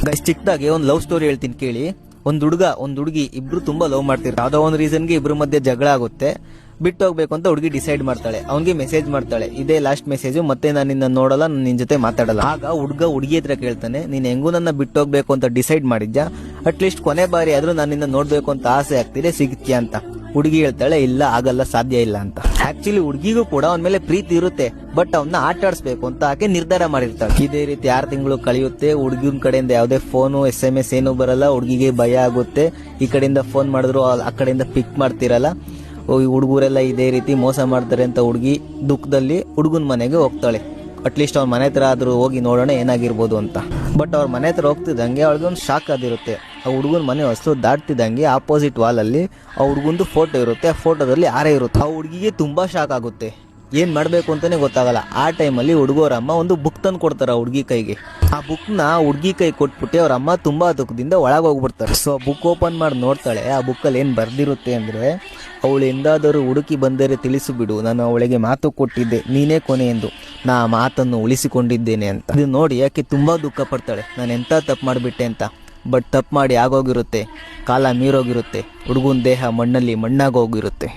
Guys, ಚಿಕ್ಕದಾಗಿ ಒಂದು love story ಹೇಳ್ತೀನಿ ಕೇಳಿ. ಒಂದ್ ಹುಡುಗಿ ಇಬ್ರು ತುಂಬಾ ಲವ್ ಮಾಡ್ತಿರ್ತಾರೆ. ಯಾವ್ದೋ ಒಂದು ರೀಸನ್ಗೆ ಇಬ್ರು ಮಧ್ಯೆ ಜಗಳ ಆಗುತ್ತೆ. ಬಿಟ್ಟು ಹೋಗ್ಬೇಕು ಅಂತ ಹುಡುಗಿ ಡಿಸೈಡ್ ಮಾಡ್ತಾಳೆ. ಅವನಿಗೆ ಮೆಸೇಜ್ ಮಾಡ್ತಾಳೆ, ಇದೇ ಲಾಸ್ಟ್ ಮೆಸೇಜ್, ಮತ್ತೆ ನಾನು ನಿನ್ನ ನೋಡಲ್ಲ, ನಾನು ನಿನ್ ಜೊತೆ ಮಾತಾಡಲ್ಲ. ಆಗ ಹುಡುಗಿ ಹತ್ರ ಕೇಳ್ತಾನೆ, ನೀನ್ ಹೆಂಗೂ ನನ್ನ ಬಿಟ್ಟು ಹೋಗ್ಬೇಕು ಅಂತ ಡಿಸೈಡ್ ಮಾಡಿದ್ಯಾ, ಅಟ್ಲೀಸ್ಟ್ ಕೊನೆ ಬಾರಿ ಆದ್ರೂ ನಾನು ನಿನ್ನ ನೋಡ್ಬೇಕು ಅಂತ ಆಸೆ ಆಗ್ತಿದೆ, ಸಿಗ್ತೀಯಾ ಅಂತ. ಹುಡುಗಿ ಹೇಳ್ತಾಳೆ, ಇಲ್ಲ ಆಗಲ್ಲ, ಸಾಧ್ಯ ಇಲ್ಲ ಅಂತ. ಆಕ್ಚುಲಿ ಹುಡುಗಿಗೂ ಕೂಡ ಅವನ ಮೇಲೆ ಪ್ರೀತಿ ಇರುತ್ತೆ, ಬಟ್ ಅವನ್ನ ಆಟ ಆಡಿಸ್ಬೇಕು ಅಂತ ಆಕೆ ನಿರ್ಧಾರ ಮಾಡಿರ್ತಾಳೆ. ಇದೇ ರೀತಿ 6 ತಿಂಗಳು ಕಳೆಯುತ್ತೆ. ಹುಡುಗಿನ ಕಡೆಯಿಂದ ಯಾವುದೇ ಫೋನು SMS ಏನು ಬರಲ್ಲ. ಹುಡುಗಿಗೆ ಭಯ ಆಗುತ್ತೆ, ಈ ಕಡೆಯಿಂದ ಫೋನ್ ಮಾಡಿದ್ರು ಆ ಕಡೆಯಿಂದ ಪಿಕ್ ಮಾಡ್ತಿರಲ್ಲ. ಈ ಹುಡುಗರೆಲ್ಲ ಇದೇ ರೀತಿ ಮೋಸ ಮಾಡ್ತಾರೆ ಅಂತ ಹುಡುಗಿ ದುಃಖದಲ್ಲಿ ಹುಡುಗನ ಮನೆಗೆ ಹೋಗ್ತಾಳೆ. ಅಟ್ಲೀಸ್ಟ್ ಅವ್ರ ಮನೆ ಹತ್ರ ಆದ್ರೂ ಹೋಗಿ ನೋಡೋಣ ಏನಾಗಿರ್ಬೋದು ಅಂತ. ಬಟ್ ಅವ್ರ ಮನೆ ಹತ್ರ ಹೋಗ್ತಿದ್ದಂಗೆ ಅವಳಿಗೆ ಒಂದು ಶಾಕ್ ಆಗಿರುತ್ತೆ. ಆ ಹುಡುಗನ ಮನೆ ಹೊಸಲು ದಾಟ್ತಿದ್ದಂಗೆ ಆಪೋಸಿಟ್ ವಾಲ್ ಅಲ್ಲಿ ಆ ಹುಡುಗಂದು ಫೋಟೋ ಇರುತ್ತೆ. ಆ ಫೋಟೋದಲ್ಲಿ ಆರೆ ಇರುತ್ತೆ. ಆ ಹುಡುಗಿಗೆ ತುಂಬಾ ಶಾಕ್ ಆಗುತ್ತೆ, ಏನ್ ಮಾಡ್ಬೇಕು ಅಂತಾನೆ ಗೊತ್ತಾಗಲ್ಲ. ಆ ಟೈಮಲ್ಲಿ ಹುಡುಗರ ಅಮ್ಮ ಒಂದು ಬುಕ್ ತಂದು ಕೊಡ್ತಾರ ಹುಡುಗಿ ಕೈಗೆ. ಆ ಬುಕ್ ನ ಹುಡುಗಿ ಕೈ ಕೊಟ್ಬಿಟ್ಟು ಅವ್ರ ಅಮ್ಮ ತುಂಬಾ ದುಃಖದಿಂದ ಒಳಗೆ ಹೋಗ್ಬಿಡ್ತಾರೆ. ಸೊ ಬುಕ್ ಓಪನ್ ಮಾಡಿ ನೋಡ್ತಾಳೆ. ಆ ಬುಕ್ ಅಲ್ಲಿ ಏನ್ ಬರ್ದಿರುತ್ತೆ ಅಂದ್ರೆ, ಅವಳು ಎಂದಾದರೂ ಹುಡುಕಿ ಬಂದರೆ ತಿಳಿಸು ಬಿಡು, ನಾನು ಅವಳಿಗೆ ಮಾತು ಕೊಟ್ಟಿದ್ದೆ, ನೀನೇ ಕೊನೆ ಎಂದು, ನಾ ಮಾತನ್ನು ಉಳಿಸಿಕೊಂಡಿದ್ದೇನೆ ಅಂತ. ಇದು ನೋಡಿ ಯಾಕೆ ತುಂಬಾ ದುಃಖ ಪಡ್ತಾಳೆ, ನಾನು ಎಂತ ತಪ್ಪು ಮಾಡಿಬಿಟ್ಟೆ ಅಂತ. ಬಟ್ ತಪ್ಪು ಮಾಡಿ ಆಗೋಗಿರುತ್ತೆ, ಕಾಲ ಮೀರೋಗಿರುತ್ತೆ, ಹುಡುಗನ ದೇಹ ಮಣ್ಣಲ್ಲಿ ಮಣ್ಣಾಗೋಗಿರುತ್ತೆ.